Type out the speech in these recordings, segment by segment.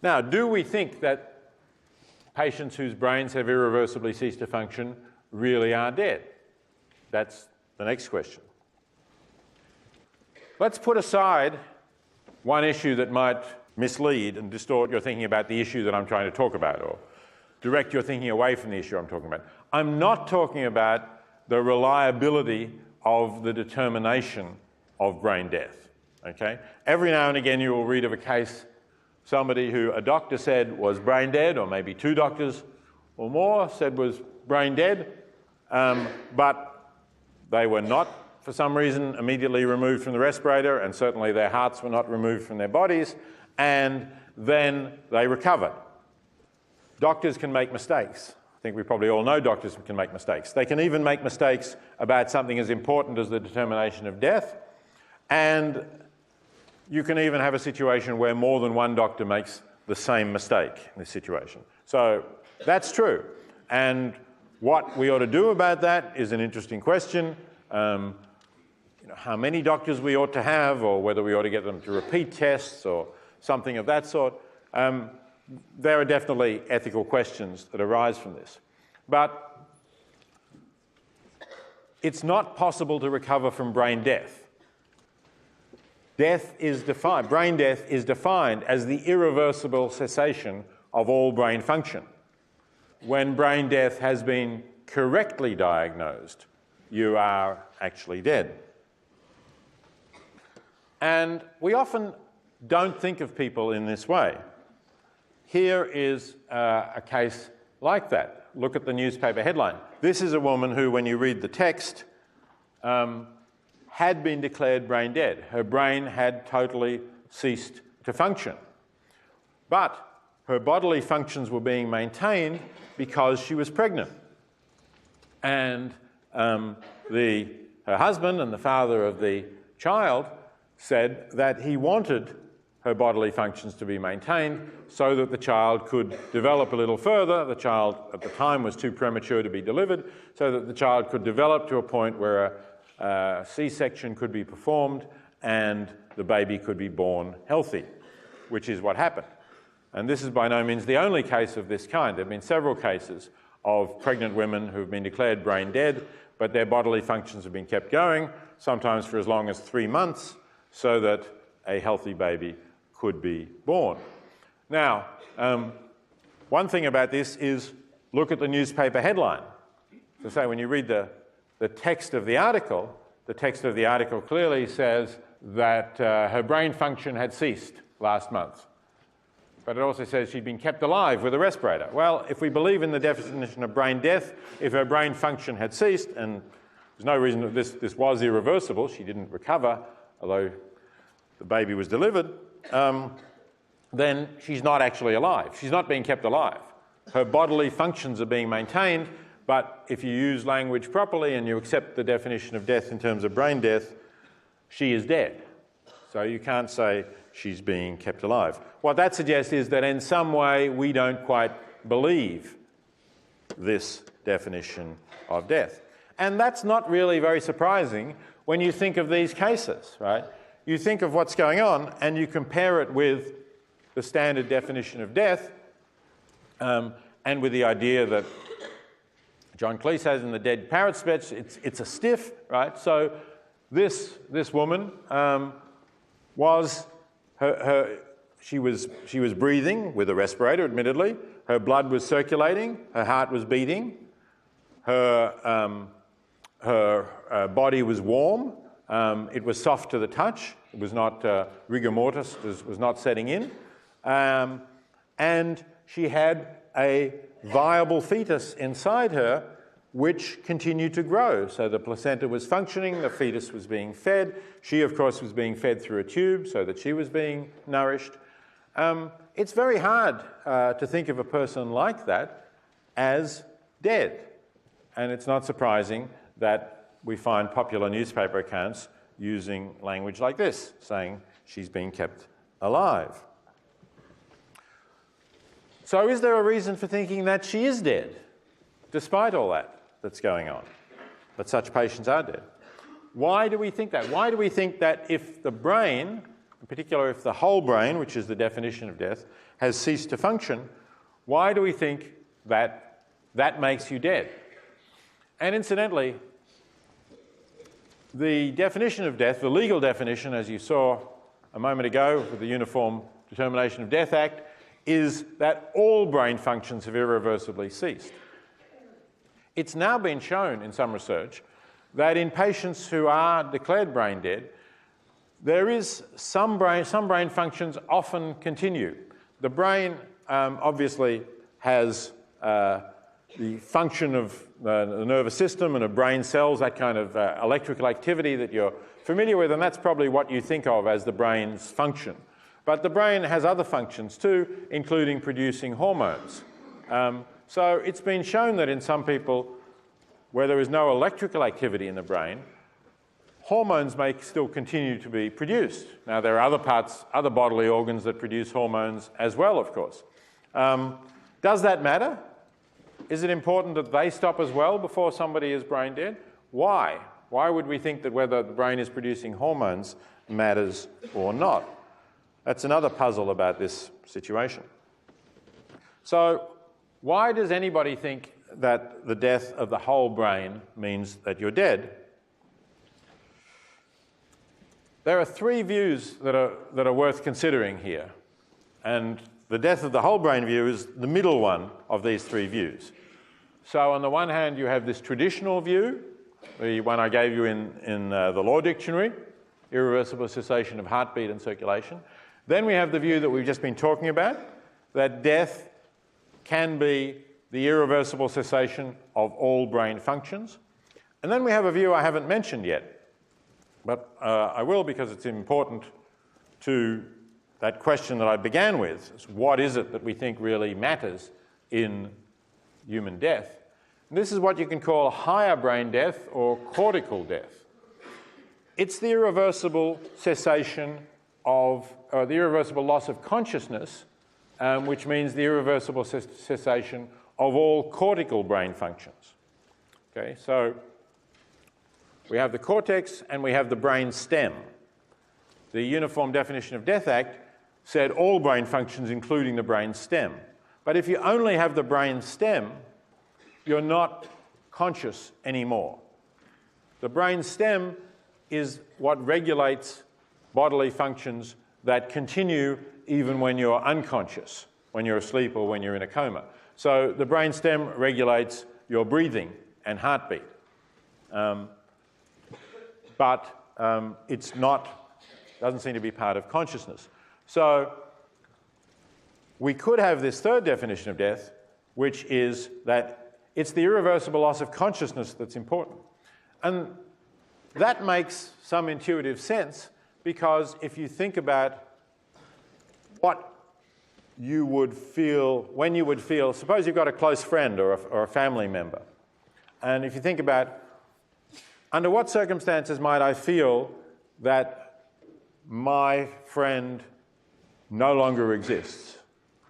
Now, do we think that patients whose brains have irreversibly ceased to function really are dead? That's the next question. Let's put aside one issue that might mislead and distort your thinking about the issue that I'm trying to talk about, or direct your thinking away from the issue I'm talking about. I'm not talking about the reliability of the determination of brain death, okay? Every now and again you will read of a case, somebody who a doctor said was brain dead, or maybe two doctors or more said was brain dead, but they were not, for some reason, immediately removed from the respirator, and certainly their hearts were not removed from their bodies, and then they recovered. Doctors can make mistakes. I think we probably all know doctors can make mistakes. They can even make mistakes about something as important as the determination of death, and you can even have a situation where more than one doctor makes the same mistake in this situation. So that's true. And what we ought to do about that is an interesting question. How many doctors we ought to have, or whether we ought to get them to repeat tests or something of that sort. There are definitely ethical questions that arise from this. But it's not possible to recover from brain death. Brain death is defined as the irreversible cessation of all brain function. When brain death has been correctly diagnosed, you are actually dead. And we often don't think of people in this way. Here is a case like that. Look at the newspaper headline. This is a woman who, when you read the text, had been declared brain dead. Her brain had totally ceased to function. But her bodily functions were being maintained because she was pregnant. And her husband and the father of the child said that he wanted her bodily functions to be maintained so that the child could develop a little further. The child at the time was too premature to be delivered, so that the child could develop to a point where a C-section could be performed and the baby could be born healthy, which is what happened. And this is by no means the only case of this kind. There have been several cases of pregnant women who have been declared brain dead, but their bodily functions have been kept going, sometimes for as long as 3 months, so that a healthy baby could be born. Now, one thing about this is look at the newspaper headline. So say when you read the text of the article clearly says that her brain function had ceased last month. But it also says she'd been kept alive with a respirator. Well, if we believe in the definition of brain death, if her brain function had ceased, and there's no reason that this was irreversible, she didn't recover, although the baby was delivered, then she's not actually alive. She's not being kept alive. Her bodily functions are being maintained, but if you use language properly and you accept the definition of death in terms of brain death, she is dead. So you can't say she's being kept alive. What that suggests is that in some way we don't quite believe this definition of death. And that's not really very surprising when you think of these cases, right? You think of what's going on and you compare it with the standard definition of death and with the idea that John Cleese has in the Dead Parrot sketch. It's a stiff, right? So this woman she was breathing with a respirator, admittedly. Her blood was circulating. Her heart was beating. Her body was warm. It was soft to the touch. It was not rigor mortis was not setting in. And she had a viable fetus inside her which continued to grow. So the placenta was functioning, the fetus was being fed. She, of course, was being fed through a tube so that she was being nourished. It's very hard to think of a person like that as dead. And it's not surprising that we find popular newspaper accounts using language like this, saying she's being kept alive. So is there a reason for thinking that she is dead, despite all that's going on, that such patients are dead? Why do we think that? Why do we think that if the brain in particular if the whole brain, which is the definition of death, has ceased to function, why do we think that that makes you dead? And incidentally, the definition of death, the legal definition, as you saw a moment ago with the Uniform Determination of Death Act, is that all brain functions have irreversibly ceased. It's now been shown in some research that in patients who are declared brain dead, there is some brain functions often continue. The brain obviously has the function of the nervous system and of brain cells, that kind of electrical activity that you're familiar with, and that's probably what you think of as the brain's function. But the brain has other functions too, including producing hormones. So it's been shown that in some people where there is no electrical activity in the brain, hormones may still continue to be produced. Now, there are other bodily organs that produce hormones as well, of course. Does that matter? Is it important that they stop as well before somebody is brain dead? Why? Why would we think that whether the brain is producing hormones matters or not? That's another puzzle about this situation. So, why does anybody think that the death of the whole brain means that you're dead? There are three views that are worth considering here, and the death of the whole brain view is the middle one of these three views. So on the one hand, you have this traditional view, the one I gave you in the Law Dictionary, irreversible cessation of heartbeat and circulation. Then we have the view that we've just been talking about, that death can be the irreversible cessation of all brain functions. And then we have a view I haven't mentioned yet, but I will because it's important to that question that I began with, is what is it that we think really matters in human death? And this is what you can call higher brain death or cortical death. It's the irreversible cessation of, or the irreversible loss of consciousness, which means the irreversible cessation of all cortical brain functions. Okay, so we have the cortex and we have the brain stem. The Uniform Definition of Death Act said all brain functions, including the brain stem. But if you only have the brain stem, you're not conscious anymore. The brain stem is what regulates bodily functions that continue even when you're unconscious, when you're asleep or when you're in a coma. So the brain stem regulates your breathing and heartbeat. But it's not, doesn't seem to be part of consciousness. So we could have this third definition of death, which is that it's the irreversible loss of consciousness that's important. And that makes some intuitive sense, because if you think about what you would feel, when you would feel, suppose you've got a close friend or a family member, and if you think about under what circumstances might I feel that my friend no longer exists,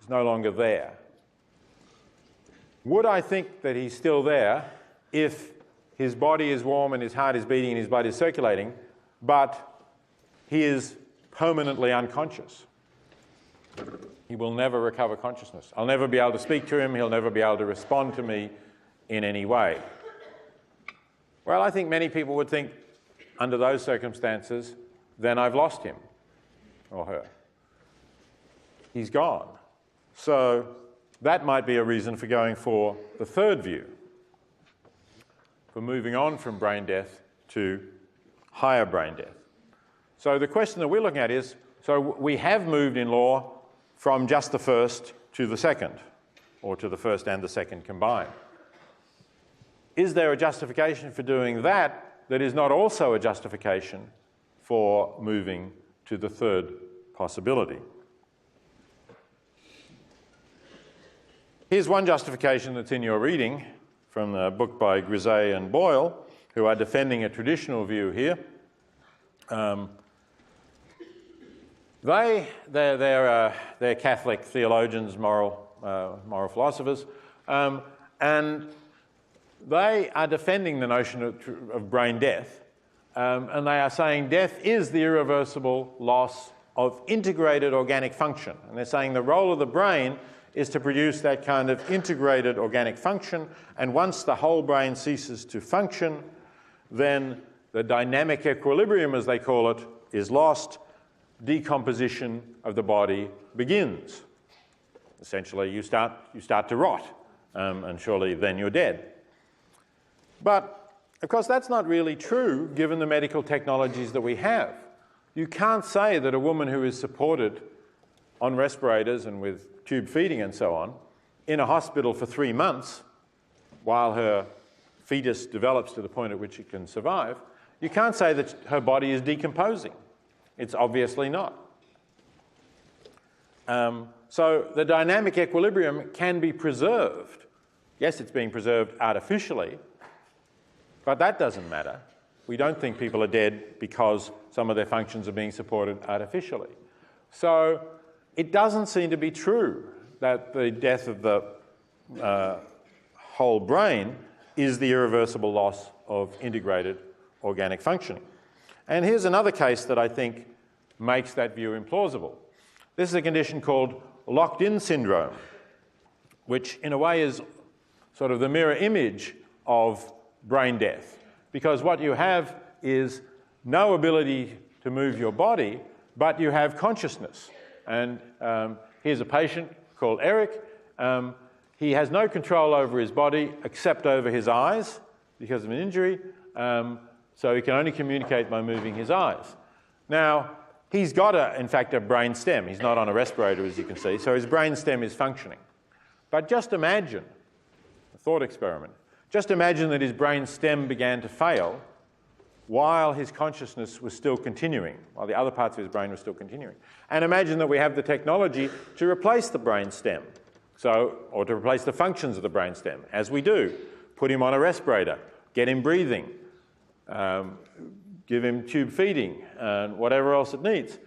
is no longer there? Would I think that he's still there if his body is warm and his heart is beating and his blood is circulating, but he is permanently unconscious? He will never recover consciousness. I'll never be able to speak to him. He'll never be able to respond to me in any way. Well, I think many people would think, under those circumstances, then I've lost him or her. He's gone. So that might be a reason for going for the third view, for moving on from brain death to higher brain death. So the question that we're looking at is, so we have moved in law from just the first to the second, or to the first and the second combined. Is there a justification for doing that that is not also a justification for moving to the third possibility? Here's one justification that's in your reading from the book by Grisey and Boyle, who are defending a traditional view here. They're Catholic theologians, moral philosophers, and they are defending the notion of brain death, and they are saying death is the irreversible loss of integrated organic function. And they're saying the role of the brain is to produce that kind of integrated organic function, and once the whole brain ceases to function, then the dynamic equilibrium, as they call it, is lost. Decomposition of the body begins. Essentially, you start to rot, and surely then you're dead. But, of course, that's not really true given the medical technologies that we have. You can't say that a woman who is supported on respirators and with tube feeding and so on in a hospital for 3 months while her fetus develops to the point at which it can survive, you can't say that her body is decomposing. It's obviously not. So the dynamic equilibrium can be preserved. Yes, it's being preserved artificially, but that doesn't matter. We don't think people are dead because some of their functions are being supported artificially. So it doesn't seem to be true that the death of the whole brain is the irreversible loss of integrated organic functioning. And here's another case that I think makes that view implausible. This is a condition called locked-in syndrome, which in a way is sort of the mirror image of brain death, because what you have is no ability to move your body, but you have consciousness. And here's a patient called Eric. He has no control over his body except over his eyes because of an injury, so he can only communicate by moving his eyes. Now, he's got, in fact, a brain stem. He's not on a respirator, as you can see, so his brain stem is functioning. But just imagine, a thought experiment, just imagine that his brain stem began to fail while his consciousness was still continuing, while the other parts of his brain were still continuing. And imagine that we have the technology to replace the brain stem, or to replace the functions of the brain stem, as we do. Put him on a respirator, get him breathing, give him tube feeding, and whatever else it needs.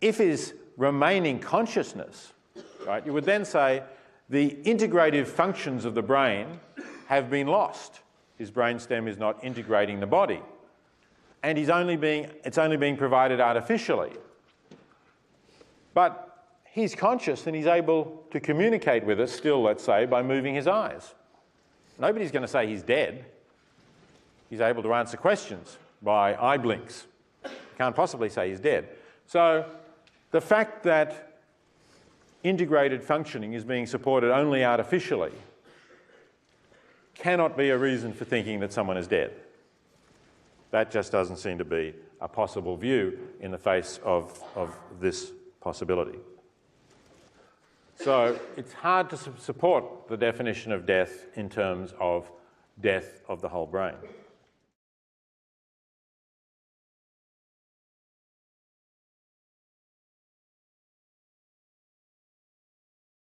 If his remaining consciousness, right, you would then say the integrative functions of the brain have been lost. His brain stem is not integrating the body. And it's only being provided artificially. But he's conscious and he's able to communicate with us still, let's say, by moving his eyes. Nobody's going to say he's dead. He's able to answer questions by eye blinks. Can't possibly say he's dead. So the fact that integrated functioning is being supported only artificially cannot be a reason for thinking that someone is dead. That just doesn't seem to be a possible view in the face of this possibility. So it's hard to support the definition of death in terms of death of the whole brain.